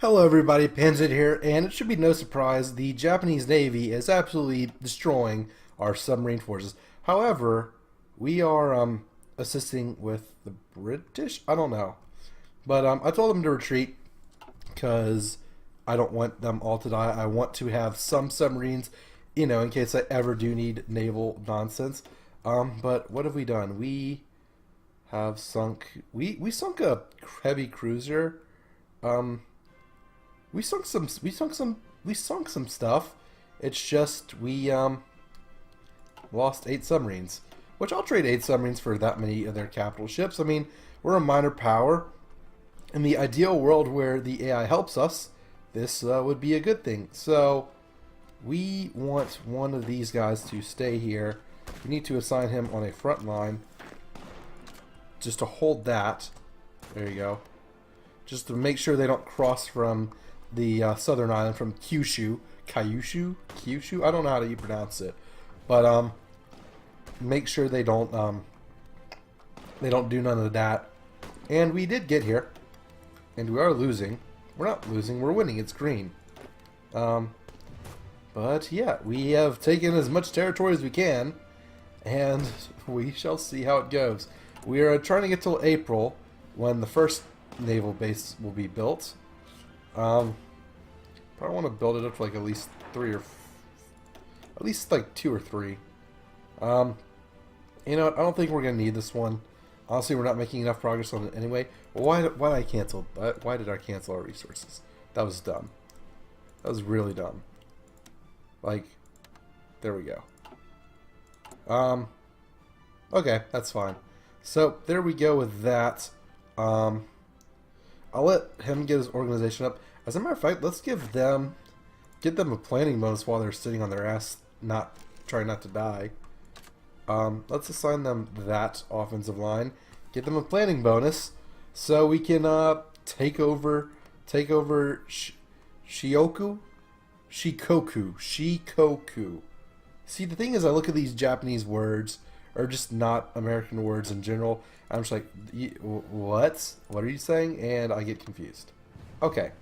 Hello everybody, Panzernator here, and it should be no surprise the Japanese Navy is absolutely destroying our submarine forces. However, we are assisting with the British? I don't know. But I told them to retreat because I don't want them all to die. I want to have some submarines, in case I ever do need naval nonsense. But what have we done? We have sunk... We sunk a heavy cruiser. We sunk some stuff. It's just we lost 8 submarines, which I'll trade 8 submarines for that many of their capital ships. I mean, we're a minor power. In the ideal world where the AI helps us, this would be a good thing. So we want one of these guys to stay here. We need to assign him on a front line just to hold that. There you go. Just to make sure they don't cross from the southern island, from Kyushu. Kyushu? I don't know how you pronounce it. But make sure they don't do none of that. And we did get here. And we are losing. We're not losing, we're winning. It's green. But yeah, we have taken as much territory as we can. And we shall see how it goes. We are trying to get till April, when the first naval base will be built. Probably want to build it up to like at least 3 or at least like 2 or 3. You know what? I don't think we're gonna need this one. Honestly, we're not making enough progress on it anyway. Why did I cancel? Why did I cancel our resources? That was dumb. That was really dumb. Like, there we go. Okay, that's fine. So there we go with that. I'll let him get his organization up. As a matter of fact, let's get them a planning bonus while they're sitting on their ass, trying not to die. Let's assign them that offensive line. Get them a planning bonus so we can take over Shikoku. See, the thing is, I look at these Japanese words, or just not American words in general. I'm just like, what? What are you saying? And I get confused. Okay.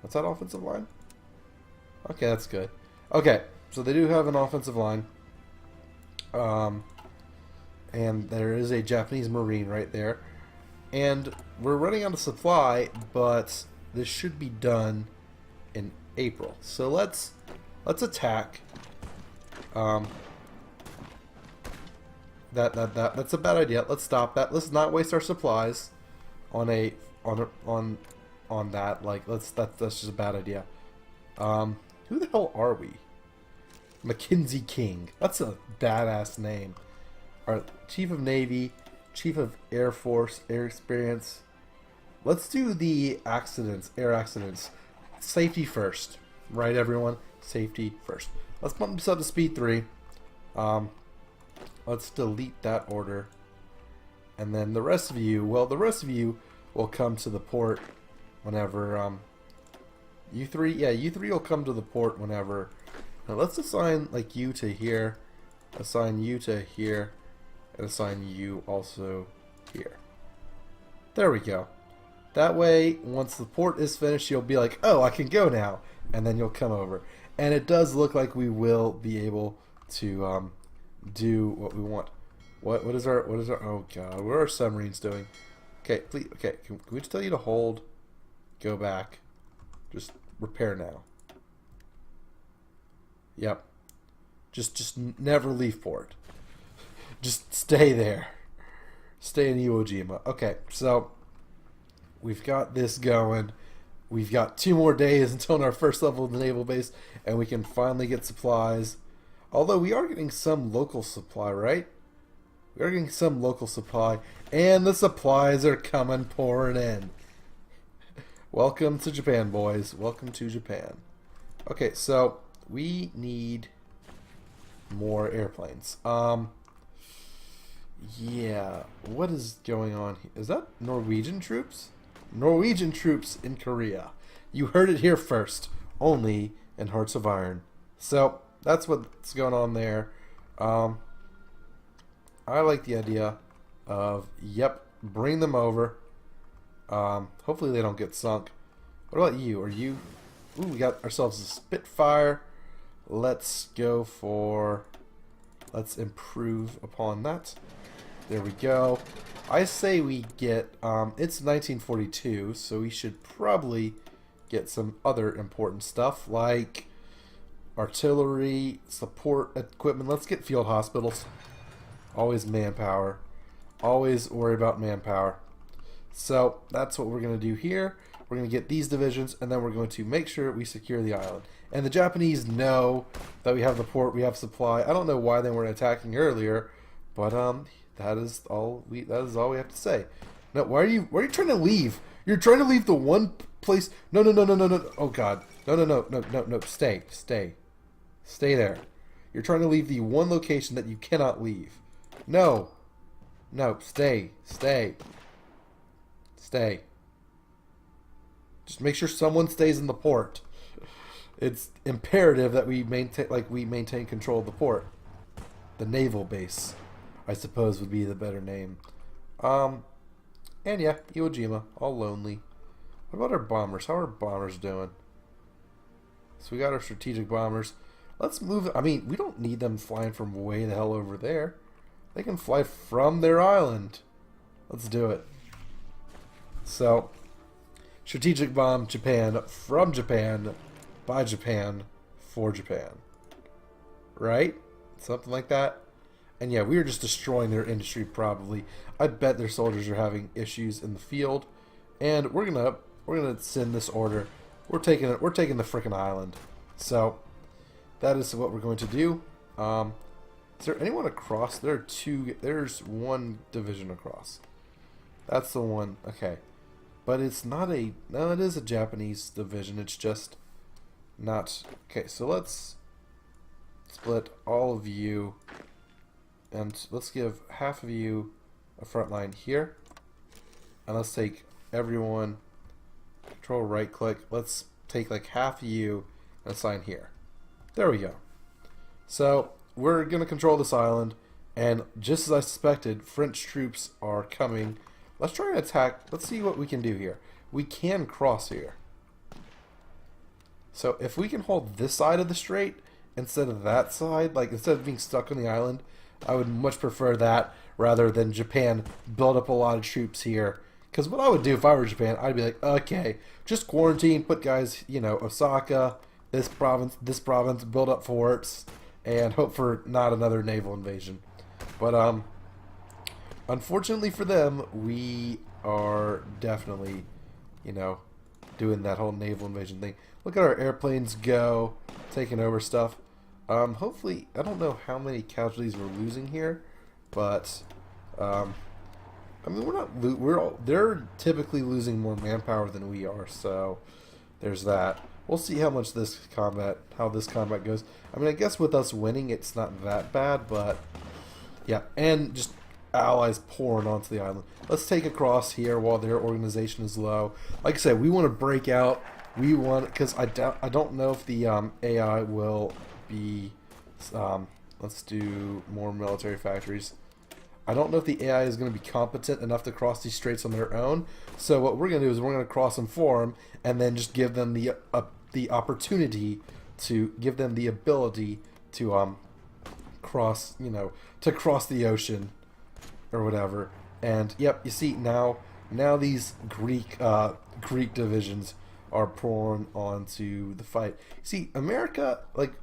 What's that offensive line? Okay, that's good. Okay, so they do have an offensive line. And there is a Japanese Marine right there. And we're running out of supply, but this should be done in April. So let's attack. That's a bad idea. Let's stop that. Let's not waste our supplies on that. Like, that's just a bad idea. Who the hell are we? Mackenzie King. That's a badass name. Our Chief of Navy, Chief of Air Force, Air Experience. Let's do the accidents, air accidents. Safety first. Right, everyone? Safety first. Let's bump this up to speed 3. Let's delete that order. And then the rest of you, well, the rest of you will come to the port whenever, you three will come to the port whenever. Now let's assign, like, you to here, assign you to here, and assign you also here. There we go. That way, once the port is finished, you'll be like, oh, I can go now, and then you'll come over. And it does look like we will be able to, do what we want. What is our oh god, what are our submarines doing? Okay, please, okay, can we just tell you to hold, go back, just repair now. Yep. Just never leave port. Just stay there. Stay in Iwo Jima. Okay, so we've got this going. We've got 2 more days until our first level of the naval base, and we can finally get supplies. Although we are getting some local supply, right? We are getting some local supply, and the supplies are coming pouring in. Welcome to Japan, boys. Welcome to Japan. Okay, so we need more airplanes. Yeah, what is going on here? Is that Norwegian troops? Norwegian troops in Korea. You heard it here first. Only in Hearts of Iron. So that's what's going on there. I like the idea of, yep, bring them over. Hopefully they don't get sunk. What about you? Are you... Ooh, we got ourselves a Spitfire. Let's go for... Let's improve upon that. There we go. I say we get... it's 1942, so we should probably get some other important stuff, like artillery, support equipment. Let's get field hospitals. Always manpower. Always worry about manpower. So that's what we're going to do here. We're going to get these divisions, and then we're going to make sure we secure the island. And the Japanese know that we have the port, we have supply. I don't know why they weren't attacking earlier, but that is all we have to say. No, why are you trying to leave? You're trying to leave the one place. No. Oh God. No. Stay there. You're trying to leave the one location that you cannot leave. No. Stay. Just make sure someone stays in the port. It's imperative that we maintain control of the port. The naval base, I suppose, would be the better name. And yeah, Iwo Jima, all lonely. What about our bombers? How are our bombers doing? So we got our strategic bombers. Let's move. I mean, we don't need them flying from way the hell over there. They can fly from their island. Let's do it. So, strategic bomb Japan, from Japan, by Japan, for Japan. Right? Something like that. And yeah, we are just destroying their industry probably. I bet their soldiers are having issues in the field. And we're gonna send this order. We're taking the frickin' island. So that is what we're going to do. Is there anyone across? There's one division across. That's the one. Okay. But it's not a... No, it is a Japanese division. It's just not... Okay, so let's split all of you. And let's give half of you a front line here. And let's take everyone... Control right click. Let's take like half of you and assign here. There we go. So we're going to control this island. And just as I suspected, French troops are coming. Let's try and attack. Let's see what we can do here. We can cross here. So if we can hold this side of the strait instead of that side, like instead of being stuck on the island, I would much prefer that rather than Japan build up a lot of troops here. Because what I would do if I were Japan, I'd be like, okay, just quarantine, put guys, you know, Osaka, this province, build up forts, and hope for not another naval invasion. But unfortunately for them, we are definitely, you know, doing that whole naval invasion thing. Look at our airplanes go, taking over stuff. Hopefully, I don't know how many casualties we're losing here, but I mean, they're typically losing more manpower than we are, so there's that. We'll see how this combat goes. I mean, I guess with us winning, it's not that bad, but yeah, and just allies pouring onto the island. Let's take across here while their organization is low. Like I said, we want to break out. We want, because I don't know if the AI will be. Let's do more military factories. I don't know if the AI is going to be competent enough to cross these straits on their own. So what we're going to do is we're going to cross them for them, and then just give them the opportunity to give them the ability to cross, you know, to cross the ocean or whatever. And yep, you see now these Greek divisions are pouring onto the fight. See, America, like,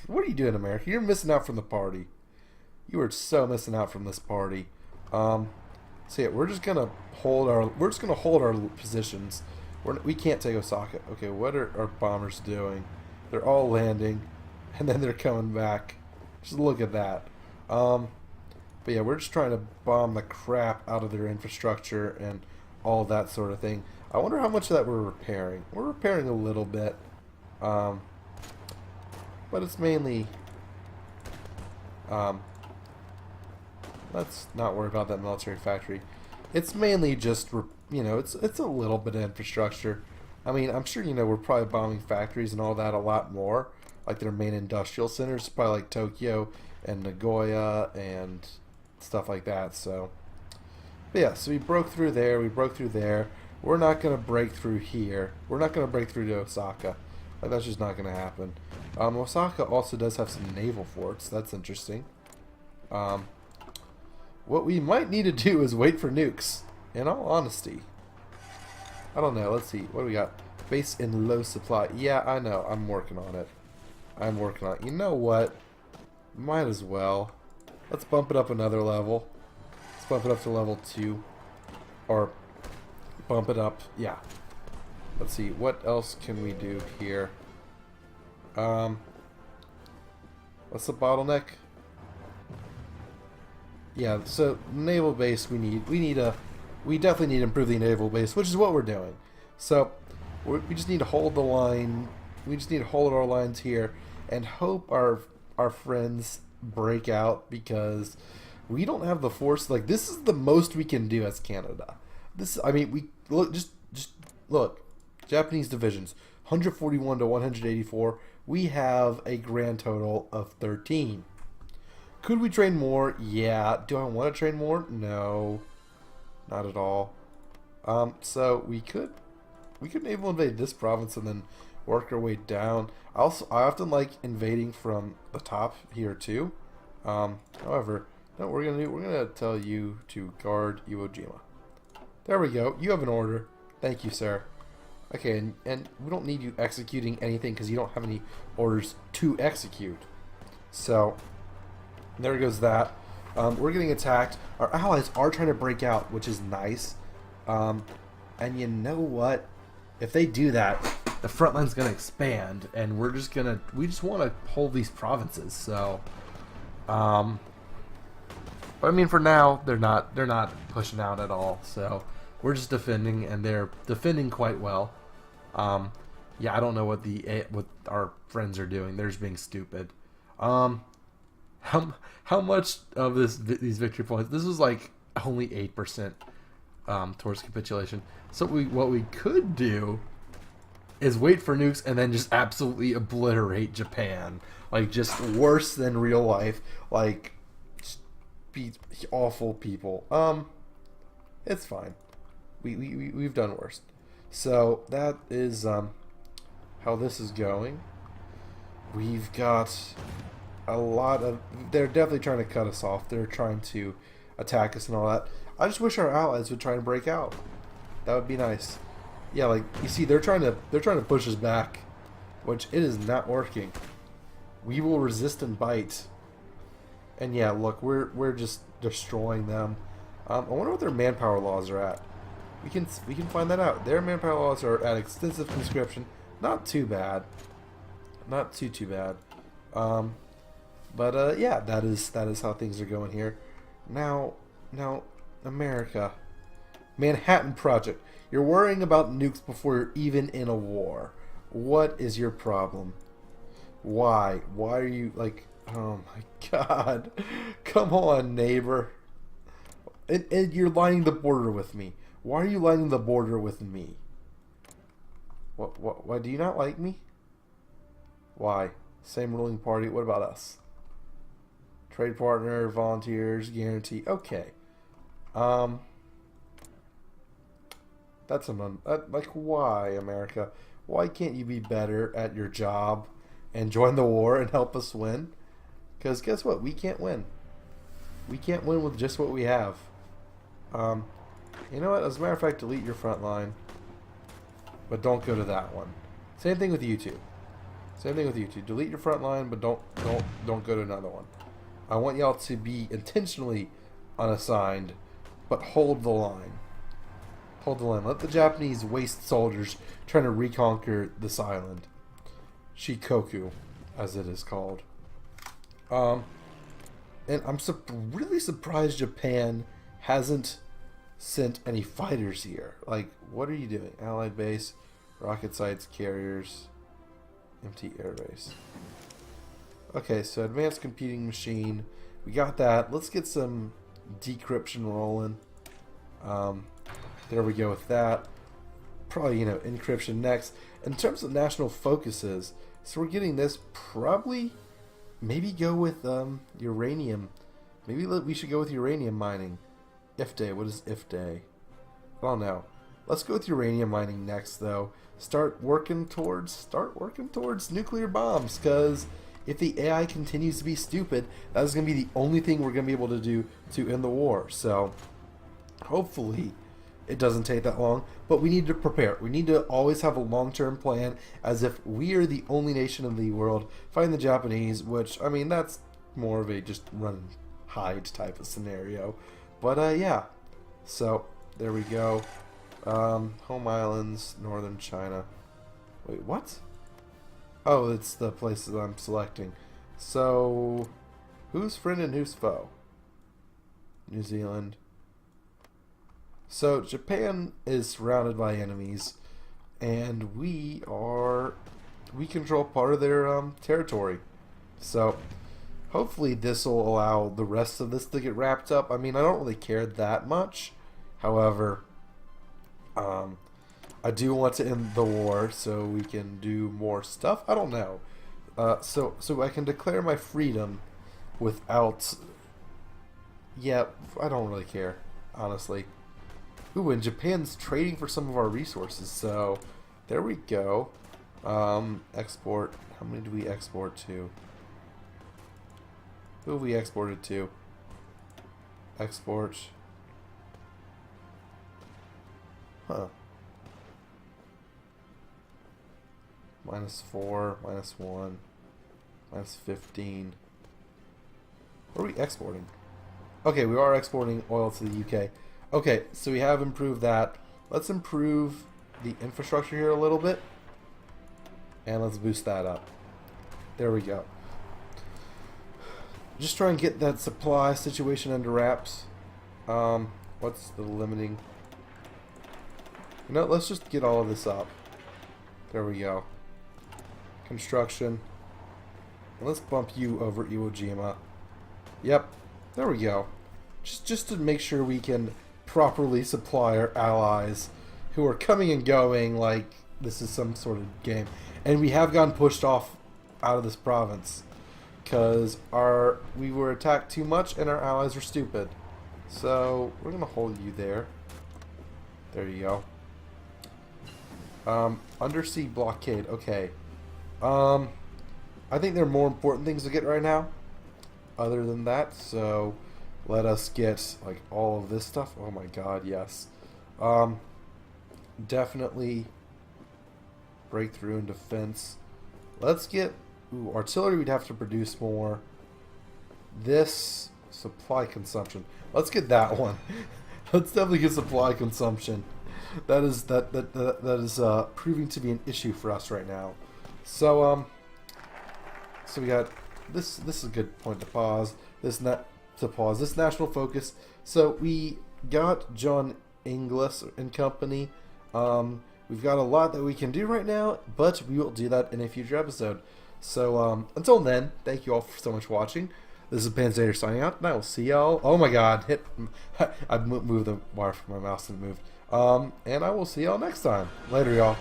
what are you doing, America? You're missing out from the party. You are so missing out from this party. So yeah, we're just gonna hold our positions. We can't take Osaka. Okay, what are our bombers doing? They're all landing, and then they're coming back. Just look at that. But yeah, we're just trying to bomb the crap out of their infrastructure and all that sort of thing. I wonder how much of that we're repairing. We're repairing a little bit, but it's mainly. Let's not worry about that military factory. It's mainly just, you know, it's a little bit of infrastructure. I mean, I'm sure, you know, we're probably bombing factories and all that a lot more, like their main industrial centers, probably like Tokyo and Nagoya and stuff like that. So, but yeah, so we broke through there. we're not going to break through here. We're not going to break through to Osaka. Like, that's just not going to happen. Osaka also does have some naval forts. That's interesting. What we might need to do is wait for nukes, in all honesty. I don't know. Let's see. What do we got? Base in low supply. Yeah, I know. I'm working on it. I'm working on it. You know what? Might as well. Let's bump it up another level. Let's bump it up to level 2. Or bump it up. Yeah. Let's see. What else can we do here? What's the bottleneck? Yeah, so naval base we definitely need to improve the naval base, which is what we're doing. So we just need to hold the line. We just need to hold our lines here and hope our friends break out, because we don't have the force. Like, this is the most we can do as Canada. I mean, we look, just look. Japanese divisions, 141 to 184. We have a grand total of 13. Could we train more? Yeah. Do I want to train more? No. Not at all. So we could naval invade this province and then work our way down. I often like invading from the top here too. However, no, we're gonna tell you to guard Iwo Jima. There we go. You have an order. Thank you, sir. Okay, and we don't need you executing anything because you don't have any orders to execute. So there goes that. We're getting attacked. Our allies are trying to break out, which is nice. And you know what? If they do that, the front line's gonna expand, and we just want to hold these provinces. So, but I mean, for now, they're not pushing out at all. So we're just defending, and they're defending quite well. Yeah, I don't know what our friends are doing. They're just being stupid. How much of these victory points? This was like only 8% towards capitulation. So what we could do is wait for nukes and then just absolutely obliterate Japan, like just worse than real life, like just be awful people. It's fine. We've done worse. So that is how this is going. We've got a lot of... They're definitely trying to cut us off. They're trying to attack us and all that. I just wish our allies would try and break out. That would be nice. Yeah, like, you see, they're trying to push us back, which it is not working. We will resist and bite. And yeah, look, we're just destroying them. I wonder what their manpower laws are at. We can find that out. Their manpower laws are at extensive conscription. Not too bad. Not too bad. But yeah, that is how things are going here. Now, America, Manhattan Project. You're worrying about nukes before you're even in a war. What is your problem? Why? Why are you like? Oh my God! Come on, neighbor. And you're lining the border with me. Why are you lining the border with me? Why do you not like me? Why? Same ruling party. What about us? Trade partner, volunteers, guarantee. Okay. That's like, why, America? Why can't you be better at your job and join the war and help us win? Because guess what? We can't win. We can't win with just what we have. You know what? As a matter of fact, delete your front line, but don't go to that one. Same thing with you two. Same thing with you two. Delete your front line, but don't go to another one. I want y'all to be intentionally unassigned, but hold the line. Hold the line. Let the Japanese waste soldiers trying to reconquer this island, Shikoku, as it is called. And I'm really surprised Japan hasn't sent any fighters here. Like, what are you doing? Allied base, rocket sites, carriers, empty airbase. Okay, so advanced computing machine. We got that. Let's get some decryption rolling. There we go with that. Probably, encryption next. In terms of national focuses, so we're getting this. Probably, maybe go with uranium. Maybe we should go with uranium mining. IFDAY. What is IFDAY? I don't know. Let's go with uranium mining next, though. Start working towards nuclear bombs, because if the AI continues to be stupid, that is going to be the only thing we're going to be able to do to end the war. So hopefully it doesn't take that long, but we need to prepare. We need to always have a long-term plan, as if we are the only nation in the world fighting the Japanese, which, I mean, that's more of a just run and hide type of scenario. But yeah, so there we go. Home Islands, Northern China. Wait, what? Oh, it's the places I'm selecting. So, who's friend and who's foe? New Zealand. So, Japan is surrounded by enemies, and we control part of their territory. So, hopefully this will allow the rest of this to get wrapped up. I mean, I don't really care that much. However, I do want to end the war so we can do more stuff. I don't know. So I can declare my freedom without... Yeah, I don't really care, honestly. Ooh, and Japan's trading for some of our resources, so there we go. Export. How many do we export to? Who have we exported to? Export. Huh. -4, -1, -15. What are we exporting? Okay, we are exporting oil to the UK. Okay, so we have improved that. Let's improve the infrastructure here a little bit. And let's boost that up. There we go. Just try and get that supply situation under wraps. What's the limiting? You know, let's just get all of this up. There we go. Construction. And let's bump you over Iwo Jima. Yep. There we go. Just to make sure we can properly supply our allies who are coming and going like this is some sort of game. And we have gotten pushed off out of this province because we were attacked too much and our allies are stupid. So we're gonna hold you there. There you go. Undersea blockade. Okay. I think there are more important things to get right now other than that, so let us get like all of this stuff. Oh my god, yes. Definitely breakthrough in defense. Let's get artillery. We'd have to produce more. This supply consumption. Let's get that one. Let's definitely get supply consumption. That is proving to be an issue for us right now. So so we got this. This is a good point to pause. This national focus. So we got John Inglis and company. We've got a lot that we can do right now, but we will do that in a future episode. So until then, thank you all so much for watching. This is Panzernator signing out, and I will see y'all. Oh my god, I moved the wire from my mouse and it moved. And I will see y'all next time. Later, y'all.